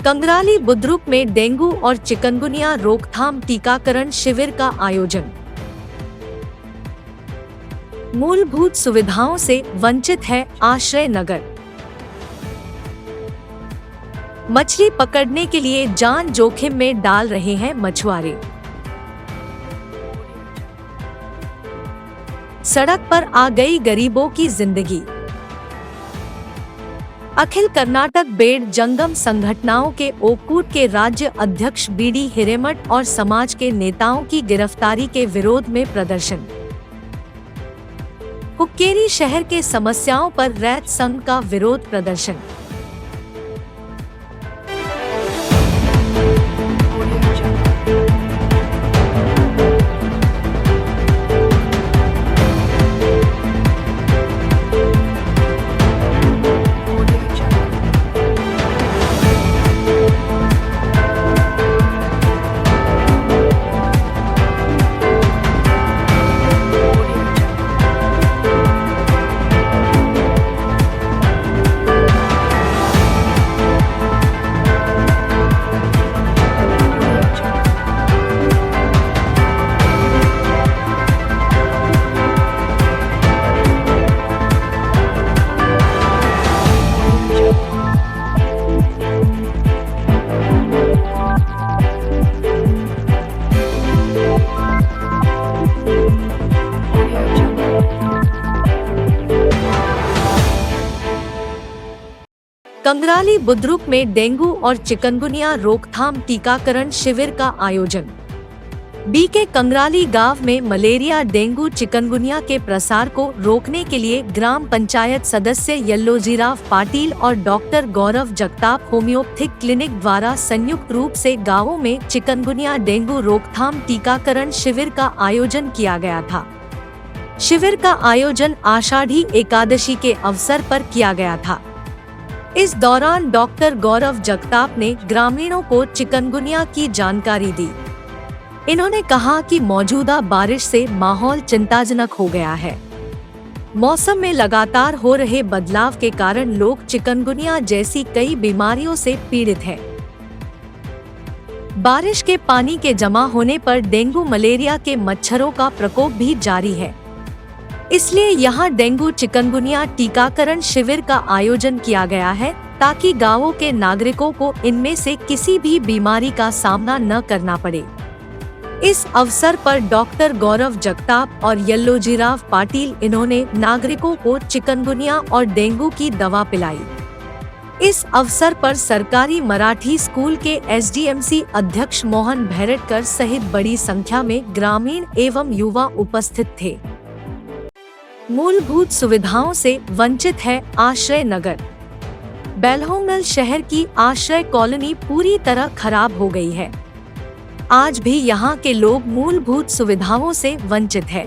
कंगराली बुद्रुक में डेंगू और चिकनगुनिया रोकथाम टीकाकरण शिविर का आयोजन। मूलभूत सुविधाओं से वंचित है आश्रय नगर। मछली पकड़ने के लिए जान जोखिम में डाल रहे हैं मछुआरे। सड़क पर आ गई गरीबों की जिंदगी। अखिल कर्नाटक बेड़ जंगम संगठनों के ओकूट के राज्य अध्यक्ष बीडी हिरेमठ और समाज के नेताओं की गिरफ्तारी के विरोध में प्रदर्शन। हुक्केरी शहर के समस्याओं पर रैत संघ का विरोध प्रदर्शन। कंगराली बुद्रुक में डेंगू और चिकनगुनिया रोकथाम टीकाकरण शिविर का आयोजन। बीके कंगराली गांव में मलेरिया, डेंगू, चिकनगुनिया के प्रसार को रोकने के लिए ग्राम पंचायत सदस्य येल्लोजीराव पाटिल और डॉक्टर गौरव जगताप होम्योपैथिक क्लिनिक द्वारा संयुक्त रूप से गांवों में चिकनगुनिया डेंगू रोकथाम टीकाकरण शिविर का आयोजन किया गया था। शिविर का आयोजन आषाढ़ी एकादशी के अवसर पर किया गया था। इस दौरान डॉक्टर गौरव जगताप ने ग्रामीणों को चिकनगुनिया की जानकारी दी। इन्होंने कहा कि मौजूदा बारिश से माहौल चिंताजनक हो गया है। मौसम में लगातार हो रहे बदलाव के कारण लोग चिकनगुनिया जैसी कई बीमारियों से पीड़ित हैं। बारिश के पानी के जमा होने पर डेंगू, मलेरिया के मच्छरों का प्रकोप भी जारी है। इसलिए यहाँ डेंगू चिकनगुनिया टीकाकरण शिविर का आयोजन किया गया है ताकि गांवों के नागरिकों को इनमें से किसी भी बीमारी का सामना न करना पड़े। इस अवसर पर डॉक्टर गौरव जगताप और येल्लोजीराव पाटिल इन्होंने नागरिकों को चिकनगुनिया और डेंगू की दवा पिलाई। इस अवसर पर सरकारी मराठी स्कूल के एसडीएमसी अध्यक्ष मोहन भैरटकर सहित बड़ी संख्या में ग्रामीण एवं युवा उपस्थित थे। मूलभूत सुविधाओं से वंचित है आश्रय नगर। बेलहोंगल शहर की आश्रय कॉलोनी पूरी तरह खराब हो गई है। आज भी यहाँ के लोग मूलभूत सुविधाओं से वंचित है।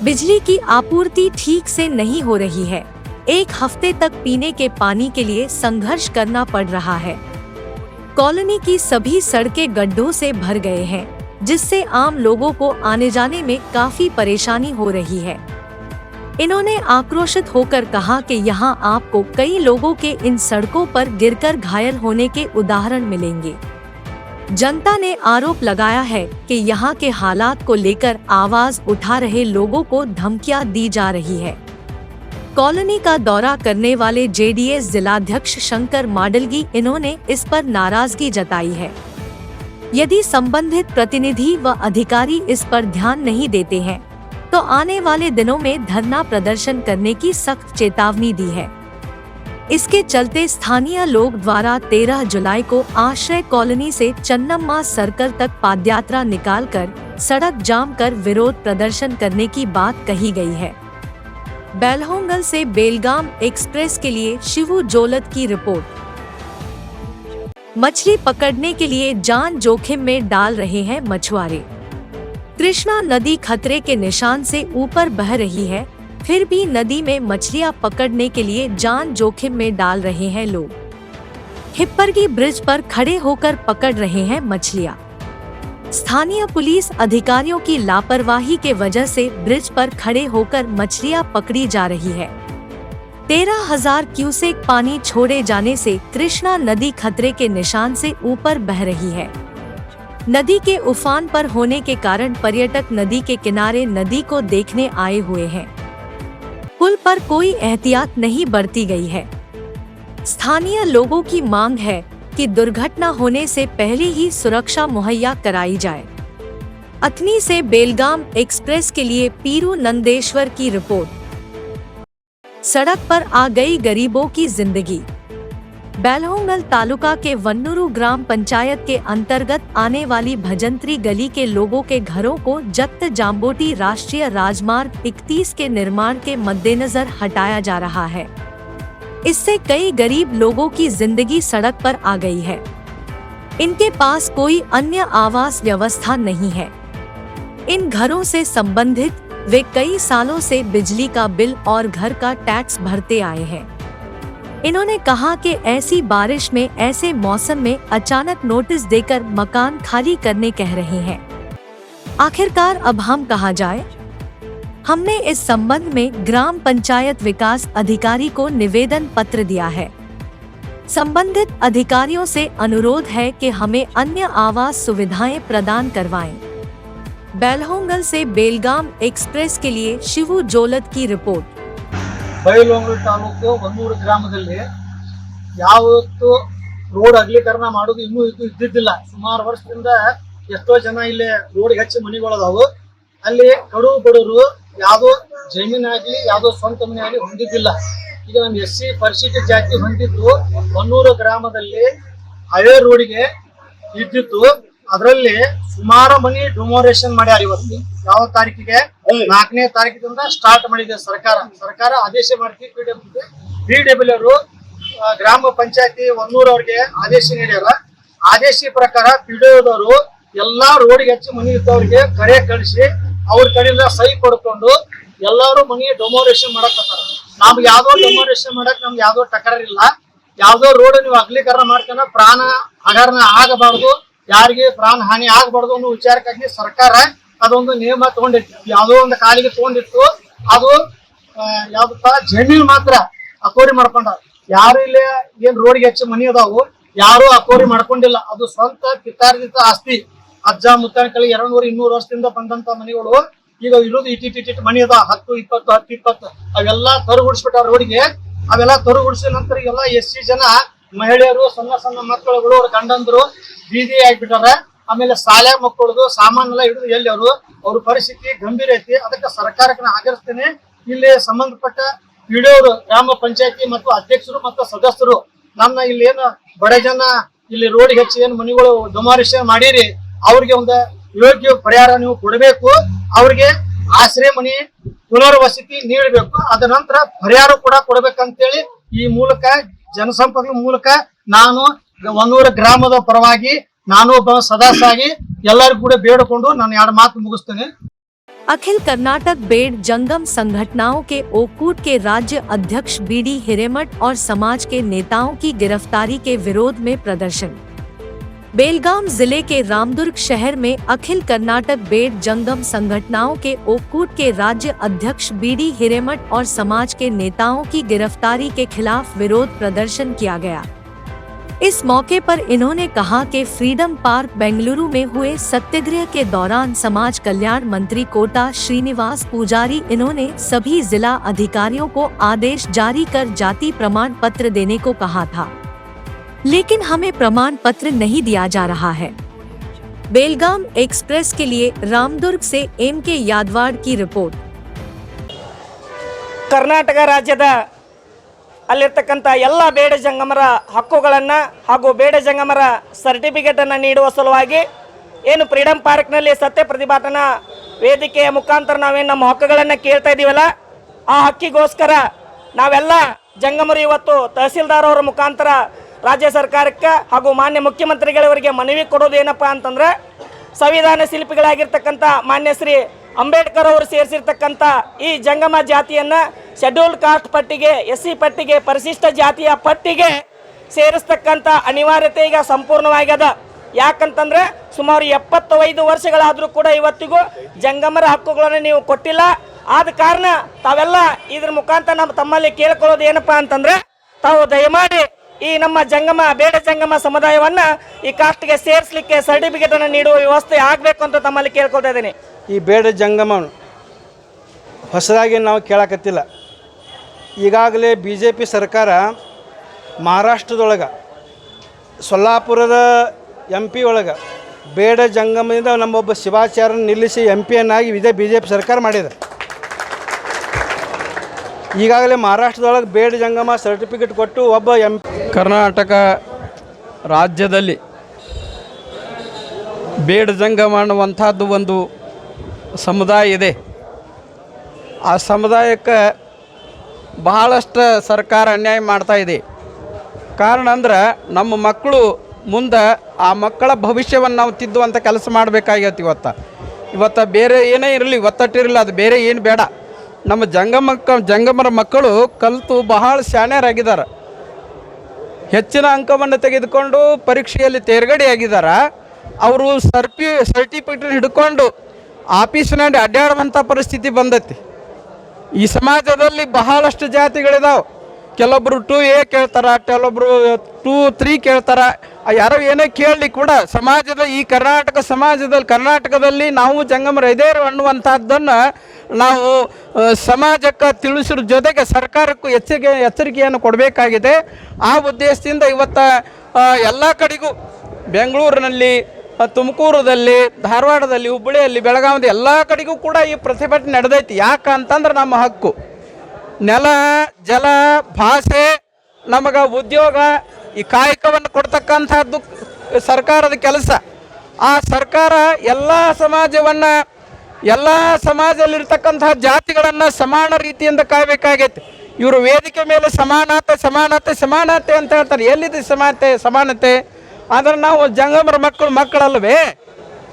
बिजली की आपूर्ति ठीक से नहीं हो रही है। एक हफ्ते तक पीने के पानी के लिए संघर्ष करना पड़ रहा है। कॉलोनी की सभी सड़कें गड्ढों से भर गए हैं, जिससे आम लोगों को आने जाने में काफी परेशानी हो रही है। इन्होंने आक्रोशित होकर कहा कि यहाँ आपको कई लोगों के इन सड़कों पर गिरकर घायल होने के उदाहरण मिलेंगे। जनता ने आरोप लगाया है कि यहाँ के हालात को लेकर आवाज उठा रहे लोगों को धमकियां दी जा रही है। कॉलोनी का दौरा करने वाले जेडीएस जिलाध्यक्ष शंकर माडलगी इन्होंने इस पर नाराजगी जताई है। यदि संबंधित प्रतिनिधि व अधिकारी इस पर ध्यान नहीं देते हैं तो आने वाले दिनों में धरना प्रदर्शन करने की सख्त चेतावनी दी है। इसके चलते स्थानीय लोग द्वारा 13 जुलाई को आश्रय कॉलोनी से चन्नम्मा सर्कल तक पदयात्रा निकालकर सड़क जाम कर विरोध प्रदर्शन करने की बात कही गई है। बेलहोंगल से बेलगाम एक्सप्रेस के लिए शिवू जोलत की रिपोर्ट। मछली पकड़ने के लिए जान जोखिम में डाल रहे हैं मछुआरे। कृष्णा नदी खतरे के निशान से ऊपर बह रही है, फिर भी नदी में मछलियां पकड़ने के लिए जान जोखिम में डाल रहे हैं लोग। हिप्परगी ब्रिज पर खड़े होकर पकड़ रहे हैं मछलियां। स्थानीय पुलिस अधिकारियों की लापरवाही के वजह से ब्रिज पर खड़े होकर मछलियां पकड़ी जा रही है। 13,000 क्यूसेक पानी छोड़े जाने से कृष्णा नदी खतरे के निशान से ऊपर बह रही है। नदी के उफान पर होने के कारण पर्यटक नदी के किनारे नदी को देखने आए हुए हैं। पुल पर कोई एहतियात नहीं बरती गई है। स्थानीय लोगों की मांग है कि दुर्घटना होने से पहले ही सुरक्षा मुहैया कराई जाए। अथनी से बेलगाम एक्सप्रेस के लिए पीरू नंदेश्वर की रिपोर्ट। सड़क पर आ गई गरीबों की जिंदगी। बेलहोंगल तालुका के वन्नूरू ग्राम पंचायत के अंतर्गत आने वाली भजंत्री गली के लोगों के घरों को जक्त जाम्बोटी राष्ट्रीय राजमार्ग 31 के निर्माण के मद्देनजर हटाया जा रहा है। इससे कई गरीब लोगों की जिंदगी सड़क पर आ गई है। इनके पास कोई अन्य आवास व्यवस्था नहीं है। इन घरों से संबंधित वे कई सालों से बिजली का बिल और घर का टैक्स भरते आए हैं। इन्होंने कहा कि ऐसी बारिश में, ऐसे मौसम में अचानक नोटिस देकर मकान खाली करने कह रहे हैं। आखिरकार अब हम कहाँ जाए? हमने इस संबंध में ग्राम पंचायत विकास अधिकारी को निवेदन पत्र दिया है। संबंधित अधिकारियों से अनुरोध है कि हमें अन्य आवास सुविधाएं प्रदान करवाएं। बेलहोंगल से बेलगाम एक्सप्रेस के लिए शिवू जोलत की रिपोर्ट। ಬೈಲಹೊಂಗಲ ತಾಲೂಕು ವನ್ನೂರು ಗ್ರಾಮದಲ್ಲಿ ಯಾವತ್ತು ರೋಡ್ ಅಗಲೀಕರಣ ಮಾಡೋದು ಇನ್ನೂ ಇದ್ದಿದ್ದಿಲ್ಲ. ಸುಮಾರು ವರ್ಷದಿಂದ ಎಷ್ಟೋ ಜನ ಇಲ್ಲಿ ರೋಡ್ಗೆ ಹಚ್ಚಿ ಮನೆಗಳದಾವು. ಅಲ್ಲಿ ಕಡು ಬಡವರು ಯಾವುದೋ ಜಮೀನಾಗಲಿ ಯಾವುದೋ ಸ್ವಂತ ಮನೆ ಆಗಲಿ ಹೊಂದಿದ್ದಿಲ್ಲ. ಈಗ ನಮ್ಮ SC ಪರಿಶಿಷ್ಟ ಜಾತಿ ಹೊಂದಿದ್ದು ವನ್ನೂರು ಗ್ರಾಮದಲ್ಲಿ ಹೈವೇ ರೋಡ್ಗೆ ಇದ್ದಿದ್ದು. ಅದರಲ್ಲಿ ಸುಮಾರು ಮನಿ ಡಿಮೋರೇಷನ್ ಮಾಡ್ಯಾರ. ಇವತ್ತು ಯಾವ ತಾರೀಕಿಗೆ? 4ನೇ ತಾರೀಕಿನಿಂದ ಸ್ಟಾರ್ಟ್ ಮಾಡಿದೆ ಸರ್ಕಾರ ಆದೇಶ ಮಾಡ್ತಿ. PW ಅವರು ಗ್ರಾಮ ಪಂಚಾಯತಿ ವನ್ನೂರು ಅವ್ರಿಗೆ ಆದೇಶ ನೀಡ್ಯಾರ. ಆದೇಶ ಪ್ರಕಾರ PW ಎಲ್ಲಾ ರೋಡ್ಗೆ ಹಚ್ಚಿ ಮನಿ ಇದ್ದವ್ರಿಗೆ ಕರೆ ಕಳಿಸಿ ಅವ್ರ ಕಡೆಯಿಂದ ಸಹಿ ಪಡ್ಕೊಂಡು ಎಲ್ಲಾರು ಮನಿ ಡಿಮೋರೇಷನ್ ಮಾಡಕತ್ತಾರ. ನಮ್ಗೆ ಯಾವ್ದೋ ಡಿಮೋರೇಷನ್ ಮಾಡಕ್ ನಮ್ಗೆ ಯಾವ್ದೋ ತಕರಾರಿಲ್ಲ. ಯಾವ್ದೋ ರೋಡ್ ನೀವು ಅಗಲೀಕರಣ ಮಾಡ್ತಾನ ಪ್ರಾಣ ಹಗರಣ ಆಗಬಾರ್ದು, ಯಾರಿಗೆ ಪ್ರಾಣ ಹಾನಿ ಆಗಬಾರ್ದು ಅನ್ನೋ ವಿಚಾರಕ್ಕಾಗಿ ಸರ್ಕಾರ ಅದೊಂದು ನಿಯಮ ತಗೊಂಡಿತ್ತು. ಯಾವುದೋ ಒಂದು ಕಾಲಿಗೆ ತಗೊಂಡಿತ್ತು. ಅದು ಯಾವ್ದಪ್ಪ ಜಮೀನು ಮಾತ್ರ ಅಕೋರಿ ಮಾಡ್ಕೊಂಡಾರ. ಯಾರು ಇಲ್ಲಿ ಏನ್ ರೋಡ್ಗೆ ಹಚ್ಚಿ ಮನಿ ಅದಾವು ಯಾರು ಅಕೋರಿ ಮಾಡ್ಕೊಂಡಿಲ್ಲ. ಅದು ಸ್ವಂತ ಪಿತ್ತಾರ್ಜಿತ ಆಸ್ತಿ. ಅಜ್ಜ ಮುತ್ತನ ಕಳಿ 200-200 ವರ್ಷದಿಂದ ಬಂದಂತ ಮನೆಗಳು ಈಗ ಇರೋದು ಇಟ್ಟಿಟ್ಟು ಮನಿ ಅದ 10-20 ಅವೆಲ್ಲ ತರುಗುಡಿಸ್ಬಿಟ್ಟಾರ ರೋಡ್ಗೆ. ಅವೆಲ್ಲ ತರುಗುಡಿಸಿದ ನಂತರ ಎಲ್ಲ SC ಜನ ಮಹಿಳೆಯರು, ಸಣ್ಣ ಮಕ್ಕಳುಗಳು, ಅವ್ರ ಗಂಡಂದ್ರು ಬೀದಿ ಆಗಿಬಿಟ್ಟಾರ. ಆಮೇಲೆ ಶಾಲೆ ಮಕ್ಕಳದು ಸಾಮಾನೆಲ್ಲ ಹಿಡಿದು ಎಲ್ಲಿ ಅವ್ರ ಪರಿಸ್ಥಿತಿ ಗಂಭೀರ ಐತಿ. ಅದಕ್ಕೆ ಸರ್ಕಾರಕ್ಕೆ ನಾ ಆಗ್ರಹಿಸ್ತೇನೆ. ಇಲ್ಲಿ ಸಂಬಂಧಪಟ್ಟ PW ಗ್ರಾಮ ಪಂಚಾಯತಿ ಮತ್ತು ಅಧ್ಯಕ್ಷರು ಮತ್ತು ಸದಸ್ಯರು ನನ್ನ ಇಲ್ಲಿ ಏನು ಬಡ ಜನ ಇಲ್ಲಿ ರೋಡ್ಗೆ ಹಚ್ಚಿ ಏನು ಮನೆಗಳು ಡಿಮಾಲಿಷನ್ ಮಾಡಿರಿ ಅವ್ರಿಗೆ ಒಂದು ಯೋಗ್ಯ ಪರಿಹಾರ ನೀವು ಕೊಡಬೇಕು. ಅವ್ರಿಗೆ ಆಶ್ರಯ ಮನೆ ಪುನರ್ವಸತಿ ನೀಡಬೇಕು. ಅದ ನಂತರ ಪರಿಹಾರ ಕೂಡ ಕೊಡಬೇಕಂತೇಳಿ ಈ ಮೂಲಕ ಜನಸಂಪರ್ಕ ಮೂಲಕ ನಾನು ವನ್ನೂರು ಗ್ರಾಮದ ಪರವಾಗಿ ನಾನು ಒಬ್ಬ ಸದಸ್ಯರಾಗಿ ಎಲ್ಲರಿಗೂ ಕೂಡ ಬೇಡಿಕೊಂಡು ನಾನು 2 ಮಾತು ಮುಗಿಸ್ತೇನೆ. अखिल कर्नाटक बेड़ जंगम संगठनों के ओकूट के राज्य अध्यक्ष BD हिरेमठ और समाज के नेताओं की गिरफ्तारी के विरोध में प्रदर्शन। बेलगाम जिले के रामदुर्ग शहर में अखिल कर्नाटक बेड़ जंगम संगठनों के ओकूट के राज्य अध्यक्ष BD हिरेमठ और समाज के नेताओं की गिरफ्तारी के खिलाफ विरोध प्रदर्शन किया गया। इस मौके पर इन्होंने कहा कि फ्रीडम पार्क बेंगलुरु में हुए सत्याग्रह के दौरान समाज कल्याण मंत्री कोटा श्रीनिवास पुजारी इन्होंने सभी जिला अधिकारियों को आदेश जारी कर जाति प्रमाण पत्र देने को कहा था, लेकिन हमें प्रमाण पत्र नहीं दिया जा रहा है। बेलगाम एक्सप्रेस के लिए रामदुर्ग से MK यादवाड़ की रिपोर्ट। कर्नाटक राज्यದ ಅಲ್ಲಿರ್ತಕ್ಕಂಥ ಎಲ್ಲ ಬೇಡ ಜಂಗಮರ ಹಕ್ಕುಗಳನ್ನು ಹಾಗೂ ಬೇಡ ಜಂಗಮರ ಸರ್ಟಿಫಿಕೇಟನ್ನು ನೀಡುವ ಸಲುವಾಗಿ ಏನು ಫ್ರೀಡಮ್ ಪಾರ್ಕ್ನಲ್ಲಿ ಸತ್ಯ ಪ್ರತಿಭಟನಾ ವೇದಿಕೆಯ ಮುಖಾಂತರ ನಾವೇನು ನಮ್ಮ ಹಕ್ಕುಗಳನ್ನು ಕೇಳ್ತಾ ಇದ್ದೀವಲ್ಲ, ಆ ಹಕ್ಕಿಗೋಸ್ಕರ ನಾವೆಲ್ಲ ಜಂಗಮರು ಇವತ್ತು ತಹಸೀಲ್ದಾರ್ ಅವರ ಮುಖಾಂತರ ರಾಜ್ಯ ಸರ್ಕಾರಕ್ಕೆ ಹಾಗೂ ಮಾನ್ಯ ಮುಖ್ಯಮಂತ್ರಿಗಳವರಿಗೆ ಮನವಿ ಕೊಡೋದು ಏನಪ್ಪ ಅಂತಂದರೆ, ಸಂವಿಧಾನ ಶಿಲ್ಪಿಗಳಾಗಿರ್ತಕ್ಕಂಥ ಮಾನ್ಯ ಶ್ರೀ ಅಂಬೇಡ್ಕರ್ ಅವರು ಸೇರಿಸಿರ್ತಕ್ಕಂಥ ಈ ಜಂಗಮ ಜಾತಿಯನ್ನು ಶೆಡ್ಯೂಲ್ಡ್ ಕಾಸ್ಟ್ ಪಟ್ಟಿಗೆ, SC ಪಟ್ಟಿಗೆ, ಪರಿಶಿಷ್ಟ ಜಾತಿಯ ಪಟ್ಟಿಗೆ ಸೇರಿಸ್ತಕ್ಕಂಥ ಅನಿವಾರ್ಯತೆ ಈಗ ಸಂಪೂರ್ಣವಾಗ್ಯದ. ಯಾಕಂತಂದ್ರೆ ಸುಮಾರು 75 ವರ್ಷಗಳಾದರೂ ಕೂಡ ಇವತ್ತಿಗೂ ಜಂಗಮರ ಹಕ್ಕುಗಳನ್ನು ನೀವು ಕೊಟ್ಟಿಲ್ಲ. ಆದ ಕಾರಣ ತಾವೆಲ್ಲ ಇದ್ರ ಮುಖಾಂತರ ನಮ್ಮ ತಮ್ಮಲ್ಲಿ ಕೇಳ್ಕೊಳ್ಳೋದು ಏನಪ್ಪಾ ಅಂತಂದ್ರೆ, ತಾವು ದಯಮಾಡಿ ಈ ನಮ್ಮ ಬೇಡ ಜಂಗಮ ಸಮುದಾಯವನ್ನ ಈ ಕಾಸ್ಟ್ಗೆ ಸೇರಿಸಲಿಕ್ಕೆ ಸರ್ಟಿಫಿಕೇಟ್ ಅನ್ನು ನೀಡುವ ವ್ಯವಸ್ಥೆ ಆಗಬೇಕು ಅಂತ ತಮ್ಮಲ್ಲಿ ಕೇಳ್ಕೊಳ್ತಾ ಇದ್ದೀನಿ. ಈ ಬೇಡ ಜಂಗಮ ಹೊಸದಾಗಿ ನಾವು ಕೇಳಕತ್ತಿಲ್ಲ. ಈಗಾಗಲೇ BJP ಸರ್ಕಾರ ಮಹಾರಾಷ್ಟ್ರದೊಳಗೆ ಸೊಲ್ಲಾಪುರದ MP ಒಳಗೆ ಬೇಡ ಜಂಗಮದಿಂದ ನಮ್ಮೊಬ್ಬ ಶಿವಾಚಾರ್ಯನ ನಿಲ್ಲಿಸಿ MP ಯನ್ನಾಗಿ ಇದೇ BJP ಸರ್ಕಾರ ಮಾಡಿದೆ. ಈಗಾಗಲೇ ಮಹಾರಾಷ್ಟ್ರದೊಳಗೆ ಬೇಡ ಜಂಗಮ ಸರ್ಟಿಫಿಕೇಟ್ ಕೊಟ್ಟು ಒಬ್ಬ MP ಕರ್ನಾಟಕ ರಾಜ್ಯದಲ್ಲಿ ಬೇಡ ಜಂಗಮ ಅನ್ನುವಂಥದ್ದು ಒಂದು ಸಮುದಾಯ ಇದೆ. ಆ ಸಮುದಾಯಕ್ಕೆ ಬಹಳಷ್ಟು ಸರ್ಕಾರ ಅನ್ಯಾಯ ಮಾಡ್ತಾ ಇದೆ. ಕಾರಣ ಅಂದ್ರೆ ನಮ್ಮ ಮಕ್ಕಳು ಮುಂದೆ ಆ ಮಕ್ಕಳ ಭವಿಷ್ಯವನ್ನು ನಾವು ತಿದ್ದುವಂಥ ಕೆಲಸ ಮಾಡಬೇಕಾಗೈತಿ. ಇವತ್ತು ಬೇರೆ ಏನೇ ಇರಲಿ, ಒತ್ತಟ್ಟಿರಲಿ, ಅದು ಬೇರೆ ಏನು ಬೇಡ. ನಮ್ಮ ಜಂಗಮರ ಮಕ್ಕಳು ಕಲಿತು ಬಹಳ ಶಾಣ್ಯರಾಗಿದ್ದಾರೆ. ಹೆಚ್ಚಿನ ಅಂಕವನ್ನು ತೆಗೆದುಕೊಂಡು ಪರೀಕ್ಷೆಯಲ್ಲಿ ತೇರ್ಗಡೆಯಾಗಿದ್ದಾರೆ. ಅವರು ಸರ್ಟಿಫಿಕೇಟ್ ಹಿಡ್ಕೊಂಡು ಆಫೀಸಿನಲ್ಲಿ ಅಡ್ಡಾಡುವಂಥ ಪರಿಸ್ಥಿತಿ ಬಂದೈತಿ. ಈ ಸಮಾಜದಲ್ಲಿ ಬಹಳಷ್ಟು ಜಾತಿಗಳಿದಾವೆ. ಕೆಲವೊಬ್ಬರು 2A ಕೇಳ್ತಾರೆ, ಕೆಲವೊಬ್ಬರು 2, 3 ಕೇಳ್ತಾರೆ. ಯಾರೋ ಏನೇ ಕೇಳಲಿ ಕೂಡ ಸಮಾಜದ ಈ ಕರ್ನಾಟಕದಲ್ಲಿ ನಾವು ಜಂಗಮರ ಇದೇರು ಅನ್ನುವಂಥದ್ದನ್ನು ನಾವು ಸಮಾಜಕ್ಕೆ ತಿಳಿಸೋದ್ರ ಜೊತೆಗೆ ಸರ್ಕಾರಕ್ಕೂ ಎಚ್ಚರಿಕೆಯನ್ನು ಕೊಡಬೇಕಾಗಿದೆ. ಆ ಉದ್ದೇಶದಿಂದ ಇವತ್ತು ಎಲ್ಲ ಕಡೆಗೂ ಬೆಂಗಳೂರಿನಲ್ಲಿ, ತುಮಕೂರದಲ್ಲಿ, ಧಾರವಾಡದಲ್ಲಿ, ಹುಬ್ಬಳ್ಳಿಯಲ್ಲಿ, ಬೆಳಗಾವಿಯಲ್ಲಿ ಎಲ್ಲ ಕಡೆಗೂ ಕೂಡ ಈ ಪ್ರತಿಭಟನೆ ನಡೆದೈತಿ. ಯಾಕಂತಂದ್ರೆ ನಮ್ಮ ಹಕ್ಕು, ನೆಲ, ಜಲ, ಭಾಷೆ, ನಮಗೆ ಉದ್ಯೋಗ, ಈ ಕಾಯಕವನ್ನು ಕೊಡ್ತಕ್ಕಂಥದ್ದು ಸರ್ಕಾರದ ಕೆಲಸ. ಆ ಸರ್ಕಾರ ಎಲ್ಲ ಸಮಾಜದಲ್ಲಿರ್ತಕ್ಕಂತಹ ಜಾತಿಗಳನ್ನು ಸಮಾನ ರೀತಿಯಿಂದ ಕಾಯಬೇಕಾಗೈತಿ. ಇವರು ವೇದಿಕೆ ಮೇಲೆ ಸಮಾನತೆ ಅಂತ ಹೇಳ್ತಾರೆ. ಎಲ್ಲಿದೆ ಸಮಾನತೆ? ಆದರೆ ನಾವು ಜಂಗಮರ ಮಕ್ಕಳಲ್ವೇ?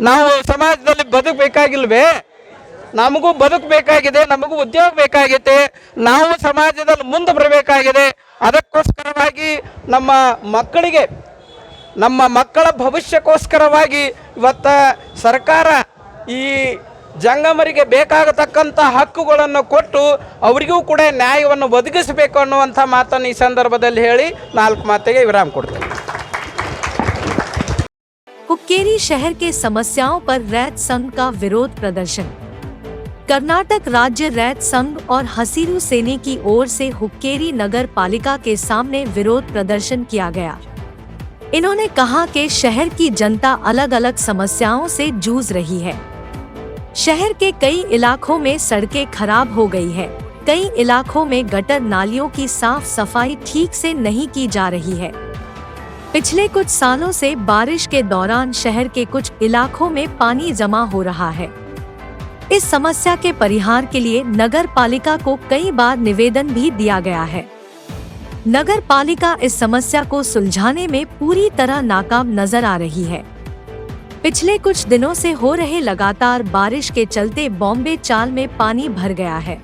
ನಾವು ಸಮಾಜದಲ್ಲಿ ಬದುಕಬೇಕಾಗಿಲ್ವೇ? ನಮಗೂ ಬದುಕಬೇಕಾಗಿದೆ, ನಮಗೂ ಉದ್ಯೋಗ ಬೇಕಾಗಿದೆ, ನಾವು ಸಮಾಜದಲ್ಲಿ ಮುಂದೆ ಬರಬೇಕಾಗಿದೆ. ಅದಕ್ಕೋಸ್ಕರವಾಗಿ ನಮ್ಮ ಮಕ್ಕಳ ಭವಿಷ್ಯಕ್ಕೋಸ್ಕರವಾಗಿ ಇವತ್ತು ಸರ್ಕಾರ ಈ ಜಂಗಮರಿಗೆ ಬೇಕಾಗತಕ್ಕಂಥ ಹಕ್ಕುಗಳನ್ನು ಕೊಟ್ಟು ಅವರಿಗೂ ಕೂಡ ನ್ಯಾಯವನ್ನು ಒದಗಿಸಬೇಕು ಅನ್ನುವಂಥ ಮಾತನ್ನು ಈ ಸಂದರ್ಭದಲ್ಲಿ ಹೇಳಿ 4 ಮಾತಿಗೆ ವಿರಾಮ ಕೊಡ್ತೇನೆ. हुक्केरी शहर के समस्याओं पर रैत संघ का विरोध प्रदर्शन। कर्नाटक राज्य रैत संघ और हसीरू सेने की ओर से हुक्केरी नगर पालिका के सामने विरोध प्रदर्शन किया गया। इन्होंने कहा कि शहर की जनता अलग अलग समस्याओं से जूझ रही है। शहर के कई इलाकों में सड़कें खराब हो गई है, कई इलाकों में गटर नालियों की साफ सफाई ठीक से नहीं की जा रही है। पिछले कुछ सालों से बारिश के दौरान शहर के कुछ इलाकों में पानी जमा हो रहा है। इस समस्या के परिहार के लिए नगर पालिका को कई बार निवेदन भी दिया गया है। नगर पालिका इस समस्या को सुलझाने में पूरी तरह नाकाम नजर आ रही है। पिछले कुछ दिनों से हो रहे लगातार बारिश के चलते बॉम्बे चाल में पानी भर गया है।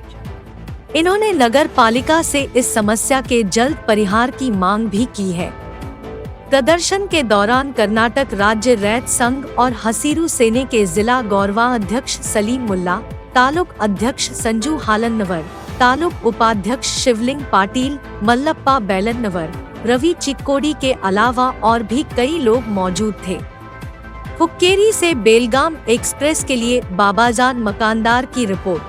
इन्होंने नगर पालिका से इस समस्या के जल्द परिहार की मांग भी की है। प्रदर्शन के दौरान कर्नाटक राज्य रैत संघ और हसीरू सेने के जिला गौरवा अध्यक्ष सलीम मुल्ला, तालुक अध्यक्ष संजू हालन्नवर, तालुक उपाध्यक्ष शिवलिंग पाटिल, मल्लप्पा बैलन्नवर, रवि चिक्कोडी के अलावा और भी कई लोग मौजूद थे। हुक्केरी से बेलगाम एक्सप्रेस के लिए बाबाजान मकानदार की रिपोर्ट।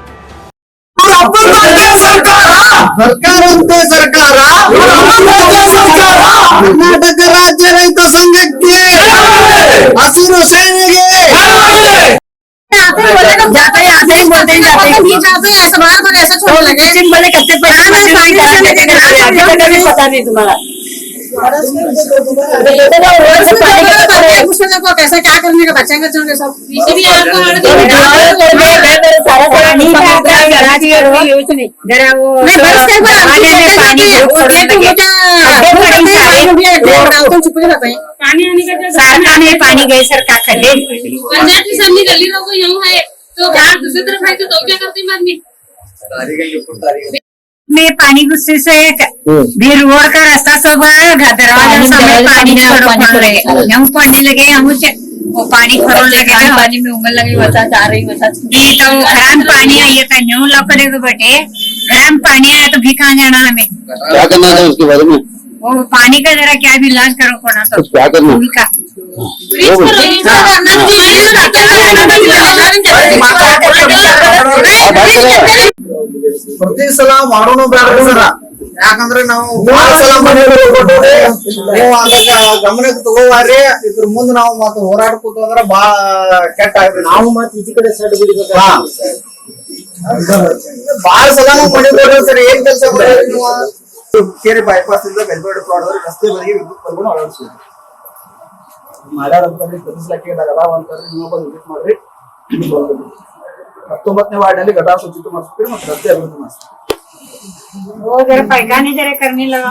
ಕರ್ನಾಟಕ ರಾಜ್ಯ ರೈತ ಸಂಘಕ್ಕೆ, ಹಸಿರು ಸೇನೆಗೆ जाते हैं ऐसे ही बोलते हैं, जाते हैं ऐसा बार बार ऐसा छोड़ लगे बोले करते पता नहीं तुम्हारा कैसा क्या करने का बच्चा सब पानी गए सर क्या कर ले पंचायत की सभी गली लोग यूं है तो बाहर दूसरी तरफ है तो क्या करते आदमी में पानी घुसने से भी रोड का रास्ता सब दरवाजा सब पानी हम पढ़ने लगे हम वो पानी खरोल लगे पानी में उंगल लगे बता जा रही बता जी तो गरम पानी आई था न्यू लौकले को बेटे गरम पानी आया तो भी कहाँ जाना हमें क्या करना था उसके बारे में? वो पानी का जरा क्या भी इलाज करो कोना तो क्या करना? फूल का ಪ್ರತಿ ಸಲ ಮಾಡೋಣ ಬೇಡ ಸರ, ಯಾಕಂದ್ರೆ ನಾವು ಬಹಳ ಸಲ ನೀವು ಅದಾಗ ಗಮನಕ್ಕೆ ತಗೋವಾರಿ ಇದ್ರ ಮುಂದೆ ನಾವು ಮತ್ತೆ ಹೋರಾಡ್ಕೋತ ಅಂದ್ರೆ ಬಹಳ ಕೆಟ್ಟ ಆಗ್ತದೆ. ನಾವು ಮತ್ತೆ ಈಚೆ ಕಡೆ ಸೈಡ್ ಬಿಡಬೇಕು. ಬಹಳ ಸಲ ನಾವು ಮಾಡಿದ್ರಿ ಸರ್, ಏನ್ ಕೆಲಸ ಮಾಡಿದ್ರಿ ನೀವು? ಕೇರಿ ಬೈಪಾಸ್ ಇಂದ ಬೆಲ್ಬೇಡಿ ಪ್ರಾಡವ್ರ ರಸ್ತೆ ಬದಿಗೆ ವಿದ್ಯುತ್ ಬಲ್ಬನ್ನು ಅಳವಡಿಸಿದ್ರಿ ಮಾಡ್ಯಾರಂತಂದ್ರೆ ಕಲಿಸ್ಲಾಕೆ ಅದಾವಂತಂದ್ರೆ ನೀವು ಬಂದು ವಿಸಿಟ್ ಮಾಡ್ರಿ. 19ನೇ ವಾರ್ಡ್ನಲ್ಲಿ ಗಟಾರ ಸ್ವಚ್ಛತೆ ಮಾಡಿಸ್ತೀರಿ ಮತ್ತೆ ರಸ್ತೆ ಅಭಿವೃದ್ಧಿ ಮಾಡಿಸ್ತೀರಿ. वो जरा पैखाने जरा करने लगा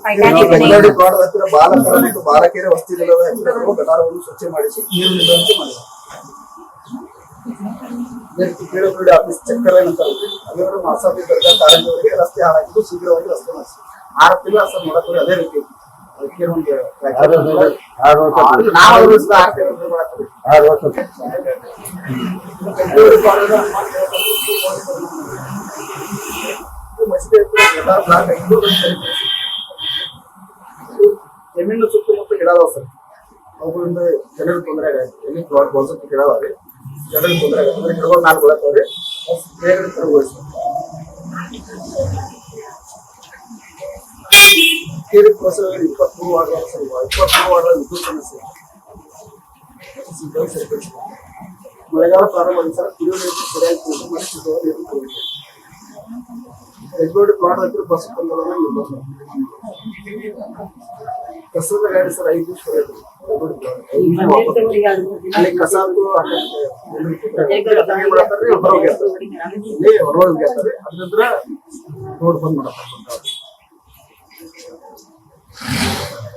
पैखाने ಬೆಂಗಳೂರು ಪ್ರಾಡದ ಹತ್ತಿರ ಬಾಲಕರ ಮತ್ತು ಬಾಲಕಿಯರ ವಸತಿಗಳ ಹತ್ತಿರ ಗಟಾರವನ್ನು ಸ್ವಚ್ಛ ಮಾಡಿಸಿ ನೀರು ನಿಲ್ಲುವಂತೆ ಮಾಡಿದ್ದಾರೆ. ಪೀಡಬ್ಲ್ಯೂಡಿ ಆಫೀಸ್ ಚಕ್ಕರ ನಂತರ ಅದರ ಮಾಸಾಪಿ ದರ್ಗಾ ಕಾರಂಜಿಯವರಿಗೆ ರಸ್ತೆ ಹಾಳಾಗಿದ್ದು ಶೀಘ್ರವಾಗಿ ರಸ್ತೆ ಮಾಡಿಸಿ 6 ತಿಂಗಳ ಸರ್ ಮಾಡಕ್ಕೆ ಅದೇ ರೀತಿ ಅದಕ್ಕೆ ಒಂದು ಜಮೀನು ಸುತ್ತಮುತ್ತ ಗಿಡ ಅದಾವ ಸರ್, ಅವುಗಳಿಂದ ಜನರಿಗೆ ತೊಂದರೆ ಆಗೈತೆ. ಎಲ್ಲಿ ಪ್ಲಾಟ್ ಬೋಲ್ಸಕ್ಕೆ ಗಿಡ ಅದಾವೆ, ಜನರಿಗೆ ತೊಂದರೆ ಆಗೈತೆ. ಅಂದ್ರೆ ಗಿಡಗಳು 4 ಬೆಳಕವ್ರಿ ಬೇಗ ತೆರವುಗೊಳಿಸ್ತಾರೆ. ಕೇರಿ ಕೋಸಲ್ಲಿ 23 ವಾರ್ಡ್ಗಳ ಸರ್, 23 ವಾರ್ಡ್ಗಳ ವಿದ್ಯುತ್ ಸಮಸ್ಯೆ ಮಳೆಗಾಲ ಪ್ರಾರಂಭವಾಗಿ ಸರ್ ಕುಡಿಯುವ ನೀರು ಸರಿಯಾಗಿ ಬೆಂಗಳೂರು ಪ್ಲಾಟ್ ಹತ್ತಿರ ಬಸ್ ಬಂದವನ್ನ ಕಸದ ಗಾಡಿ ಸರ್ 5 ದಿವಸ ಅಲ್ಲಿ ಕಸ ಹೊರಗೆ ಅದ ನಂತರ ರೋಡ್ ಬಂದ್ ಮಾಡತಾರೆ.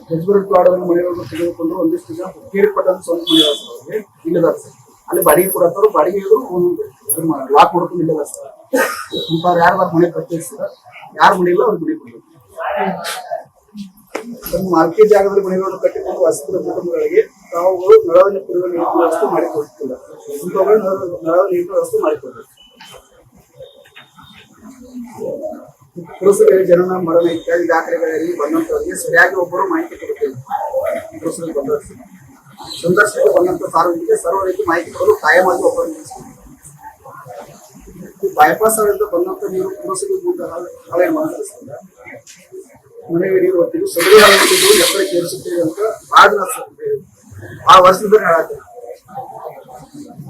ಬೆಂಗಳೂರು ಪ್ಲಾಟ್ದಲ್ಲಿ ಮನೆಯೊಳಗೆ ತೆಗೆದುಕೊಂಡು ಒಂದಿಷ್ಟು ಜನ ಕೇರಿ ಪಟ್ಟಣ ಸ್ವಂತ ಮನೆ ಇಲ್ಲದಾರ ಸರ್, ಅಲ್ಲಿ ಬಾಡಿಗೆ ಕೊಡತ್ತವ್ರು ಬಾಡಿಗೆ ಲಾಕ್ ಕೊಡ್ಕೊಂಡು ಇಲ್ಲದ ಸರ್. ಇಂಥವ್ರು ಯಾರು ಮನೆ ಪ್ರತ್ಯೇಕಿಸಿದ ಯಾರು ಮನೆ ಇಲ್ಲ ಅವ್ರಿಗೆ ಮನೆ ಕೊಡಬೇಕು. ಮಾರ್ಕೆ ಜಾಗದಲ್ಲಿ ಮನೆಗಳನ್ನು ಕಟ್ಟಿಕೊಂಡು ವಾಸಿಸಿದ ಕುಟುಂಬಗಳಿಗೆ ತಾವು ನಳವನ್ನು ಕುಡಿಯುವ ನೀರಿನ ವ್ಯವಸ್ಥೆ ಮಾಡಿಕೊಡ್ತಿಲ್ಲ. ಇಂಥವುಗಳು ನಳದ ನೀರಿನ ವ್ಯವಸ್ಥೆ ಮಾಡಿಕೊಡ್ಬೇಕು. ಪುರುಷರಿಗೆ ಜನನ ಮರಣ ಇತ್ಯಾದಿ ದಾಖಲೆಗಳಲ್ಲಿ ಬಂದಂತವರಿಗೆ ಸರಿಯಾಗಿ ಒಬ್ಬರು ಮಾಹಿತಿ ಕೊಡುತ್ತೇವೆ. ಪುರುಷರಿಗೆ ಬಂದವರಿಗೆ ಸಂದರ್ಶನಕ್ಕೆ ಬಂದಂತ ಸಾರ್ವಜನಿಕ ಸರ್ವ ರೀತಿ ಮಾಹಿತಿ ಕೊಡಲು ಕಾಯಮಾಗಿ ಒಬ್ಬರು ಬೈಪಾಸ್ ಅವರಿಂದ ಬಂದಂತ ನೀರು ಪುರುಷರಿಗೆ ಹಳೆ ಮಾತನಾಡಿಸಿದ ಮನೆಗೆ ನೀರು ಹೊತ್ತಿದ್ದು ಸದರಿ ಹಾಕಿದ್ದು ಎಪ್ಪಡೆ ಕೇಳಿಸುತ್ತೇವೆ ಅಂತ ಆ ವರ್ಷದಿಂದ ಹೇಳತ್ತೇವೆ.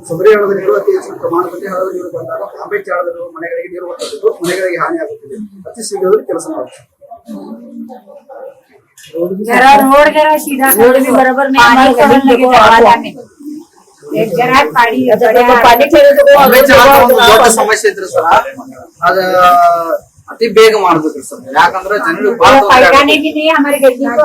ಸದರಿ ಹಣದ ನೀರು ಅತಿ ಹೆಚ್ಚಿನ ಪ್ರಮಾಣದಲ್ಲಿ ಹಣದ ನೀರು ಬಂದಾಗ ತಾಂಬೆ ಚಾಳದಲ್ಲಿರುವ ಮನೆಗಳಿಗೆ ನೀರು ಹೊತ್ತಿದ್ದು ಮನೆಗಳಿಗೆ ಹಾನಿಯಾಗುತ್ತಿದೆ. ಅತಿ ಶೀಘ್ರದಲ್ಲಿ ಕೆಲಸ ಮಾಡುತ್ತೆ. जरा रोड जरा सीधा रोड भी बराबर नहीं पानी करने लगे दरवाजा में एक जरा पानी ದೊಡ್ಡ ಸಮಸ್ಯೆ ಇದ್ರೆ ಸರ್ ಅದ ಅತಿ ಬೇಗ ಮಾಡ್ಬೇಕ್ರಿ ಸರ್, ಯಾಕಂದ್ರೆ ಜನರಿಗೆ पैखाने भी नहीं हमारे गली को